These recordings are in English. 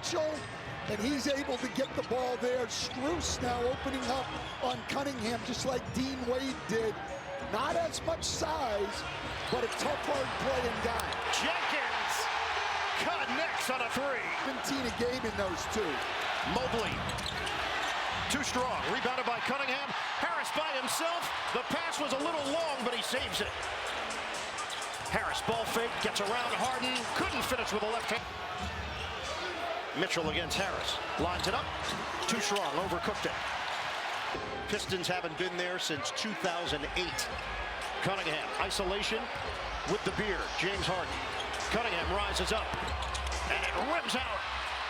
Mitchell, and he's able to get the ball there. Strus now opening up on Cunningham, just like Dean Wade did. Not as much size, but a tough, hard-playing guy. Jenkins connects on a three. 17 a game in those two. Mobley, too strong. Rebounded by Cunningham. Harris by himself. The pass was a little long, but he saves it. Harris, ball fake, gets around Harden. Couldn't finish with a left hand. Mitchell against Harris. Lines it up. Too strong, overcooked it. Pistons haven't been there since 2008. Cunningham, isolation with the beard. James Harden. Cunningham rises up, and it rims out.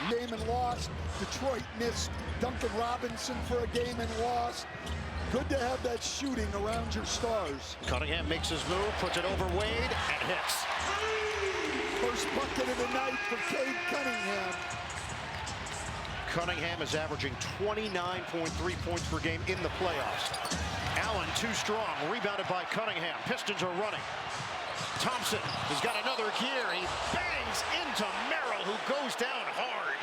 Game and lost. Detroit missed Duncan Robinson for a game and lost. Good to have that shooting around your stars. Cunningham makes his move, puts it over Wade, and hits. First bucket of the night for Cade Cunningham. Cunningham is averaging 29.3 points per game in the playoffs. Allen too strong, rebounded by Cunningham. Pistons are running. Thompson has got another gear. He bangs into Merrill, who goes down hard.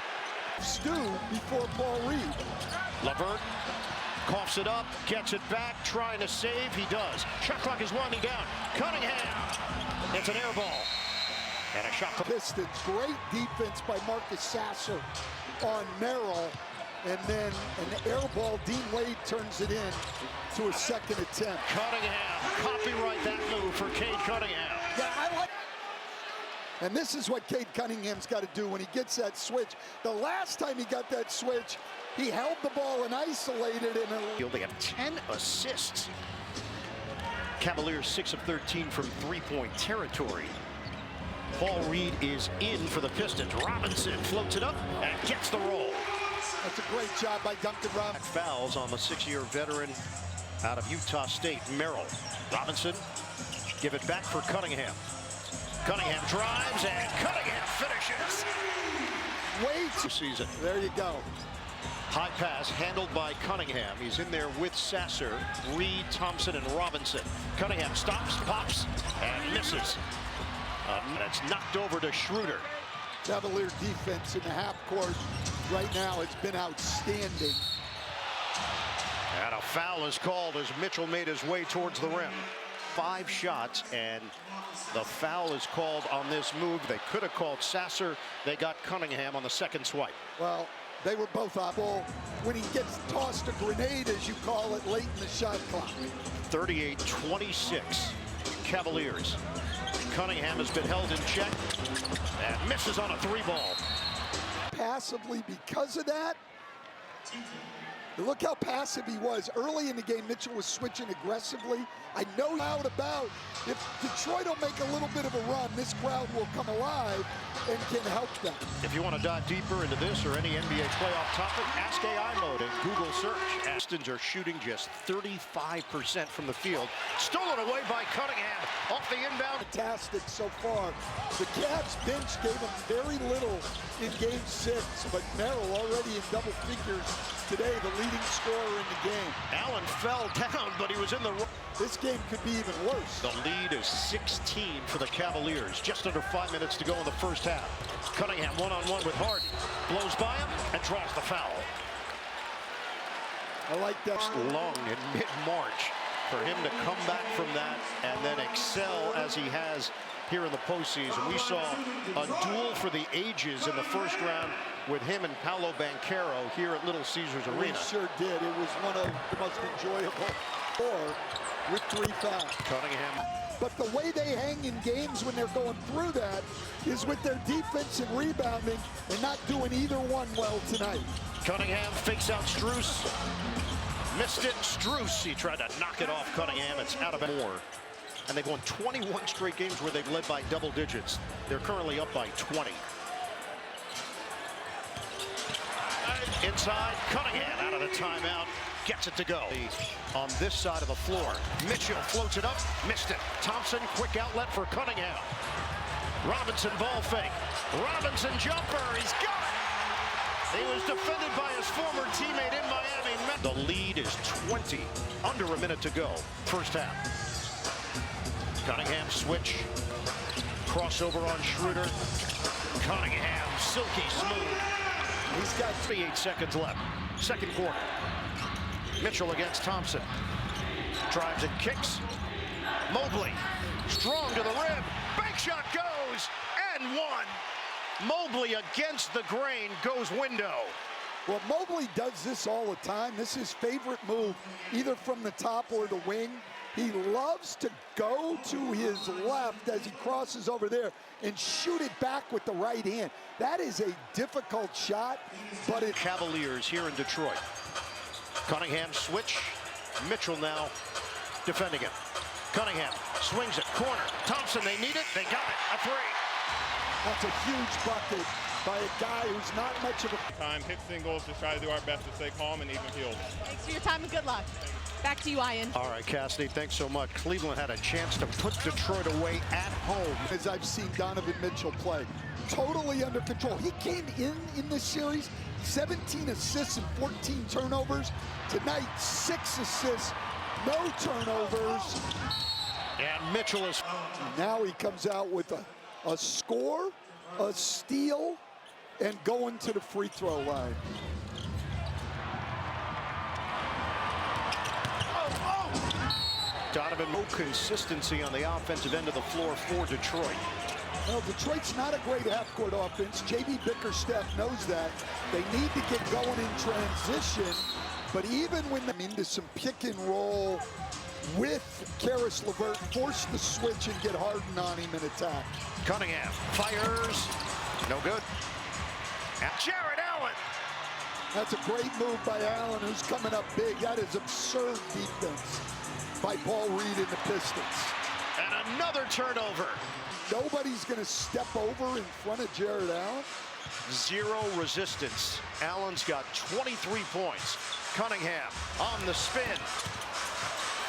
Stu before Paul Reed. LeVert coughs it up, gets it back, trying to save. He does. Shot clock is winding down. Cunningham. It's an air ball. And a shot. Pistons, great defense by Marcus Sasser on Merrill. And then an air ball, Dean Wade turns it in to a second attempt. Cunningham, copyright that move for Cade Cunningham. Yeah, I like. And this is what Cade Cunningham's got to do when he gets that switch. The last time he got that switch, he held the ball and isolated it. They have 10 assists. Cavaliers 6 of 13 from three-point territory. Paul Reed is in for the Pistons. Robinson floats it up and gets the roll. That's a great job by Duncan Robinson. Fouls on the 6-year veteran out of Utah State, Merrill. Robinson, give it back for Cunningham. Cunningham drives and Cunningham finishes. Wait. Season. There you go. High pass handled by Cunningham. He's in there with Sasser, Reed, Thompson, and Robinson. Cunningham stops, pops, and misses. And it's knocked over to Schroeder. Cavalier defense in the half court right now has been outstanding. And a foul is called as Mitchell made his way towards the rim. 5 shots, and the foul is called on this move. They could have called Sasser. They got Cunningham on the second swipe. Well, they were both off ball when he gets tossed a grenade, as you call it, late in the shot clock. 38-26, Cavaliers. Cunningham has been held in check and misses on a 3-ball. Passively because of that. Look how passive he was. Early in the game, Mitchell was switching aggressively. I know out about if Detroit will make a little bit of a run, this crowd will come alive and can help them. If you want to dive deeper into this or any NBA playoff topic, ask AI mode and Google search. Pistons are shooting just 35% from the field. Stolen away by Cunningham off the inbound. Fantastic so far. The Cavs bench gave him very little in Game 6, but Merrill already in double figures today, the leading scorer in the game. Allen fell down, but he was in the... This game could be even worse. The lead is 16 for the Cavaliers. Just under 5 minutes to go in the first half. Cunningham one-on-one with Harden. Blows by him and draws the foul. I like that. Long in mid-March for him to come back from that and then excel as he has here in the postseason. We saw a duel for the ages in the first round with him and Paolo Banchero here at Little Caesars Arena. We sure did. It was one of the most enjoyable with 3 fouls. Cunningham. But the way they hang in games when they're going through that is with their defense and rebounding and not doing either one well tonight. Cunningham fakes out Strus. Missed it. Strus, he tried to knock it off Cunningham. It's out of more. And they've won 21 straight games where they've led by double digits. They're currently up by 20. Inside, Cunningham out of the timeout. Gets it to go. On this side of the floor, Mitchell floats it up, missed it. Thompson, quick outlet for Cunningham. Robinson ball fake. Robinson jumper, he's got it! He was defended by his former teammate in Miami. The lead is 20, under a minute to go, first half. Cunningham switch, crossover on Schroeder. Cunningham, silky smooth. He's got 38 seconds left. Second quarter. Mitchell against Thompson. Drives and kicks. Mobley, strong to the rim. Bank shot goes and one. Mobley against the grain goes window. Well, Mobley does this all the time. This is his favorite move, either from the top or the wing. He loves to go to his left as he crosses over there and shoot it back with the right hand. That is a difficult shot, but it... Cavaliers here in Detroit. Cunningham switch. Mitchell now defending him. Cunningham swings it, corner. Thompson, they need it. They got it. A three. That's a huge bucket by a guy who's not much of a... Time, hit singles, just try to do our best to stay calm and even keeled. Thanks for your time and good luck. Back to you, Ian. All right, Cassidy, thanks so much. Cleveland had a chance to put Detroit away at home. As I've seen Donovan Mitchell play, totally under control. He came in this series, 17 assists and 14 turnovers. Tonight, 6 assists, no turnovers. And Mitchell is... Now he comes out with a score, a steal, and going to the free throw line. Donovan, no consistency on the offensive end of the floor for Detroit. Well, Detroit's not a great half-court offense. J.B. Bickerstaff knows that. They need to get going in transition, but even when they're into some pick and roll with Karis LeVert, force the switch and get Harden on him in attack. Cunningham fires, no good. And Jared Allen. That's a great move by Allen, who's coming up big. That is absurd defense by Paul Reed and the Pistons. And another turnover. Nobody's going to step over in front of Jared Allen. Zero resistance. Allen's got 23 points. Cunningham on the spin.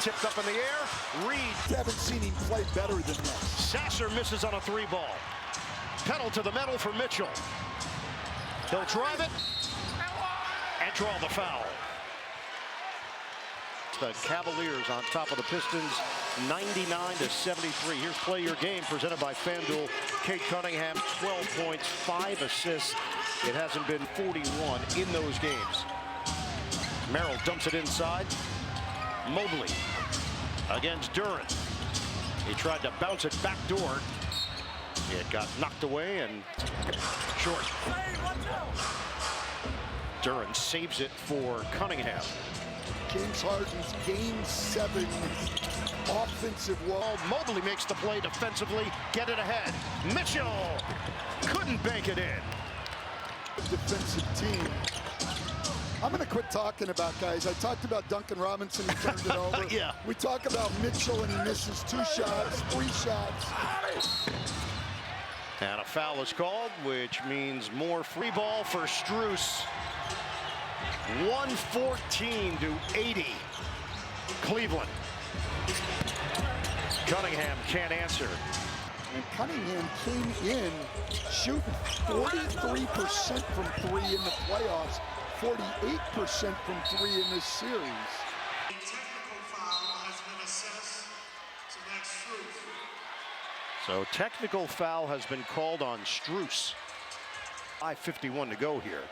Tipped up in the air. Reed. Haven't seen him play better than that. Sasser misses on a 3-ball. Pedal to the metal for Mitchell. He'll drive it and draw the foul. The Cavaliers on top of the Pistons, 99-73. Here's Play Your Game, presented by FanDuel. Cade Cunningham, 12 points, 5 assists. It hasn't been 41 in those games. Merrill dumps it inside. Mobley against Durant. He tried to bounce it backdoor. It got knocked away and short. Durant saves it for Cunningham. James Harden's Game 7 offensive wall. Mobley makes the play defensively, get it ahead. Mitchell couldn't bank it in. Defensive team. I'm going to quit talking about guys. I talked about Duncan Robinson, he turned it over. Yeah. We talk about Mitchell and he misses 2 shots, 3 shots. And a foul is called, which means more free ball for Strus. 114-80. Cleveland. Cunningham can't answer. And Cunningham came in shooting 43% from 3 in the playoffs, 48% from 3 in this series. A technical foul has been assessed to Max Strus. So technical foul has been called on Strus. 5:51 to go here.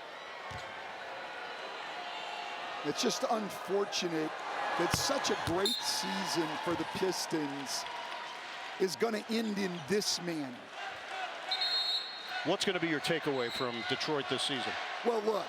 It's just unfortunate that such a great season for the Pistons is going to end in this manner. What's going to be your takeaway from Detroit this season? Well, look,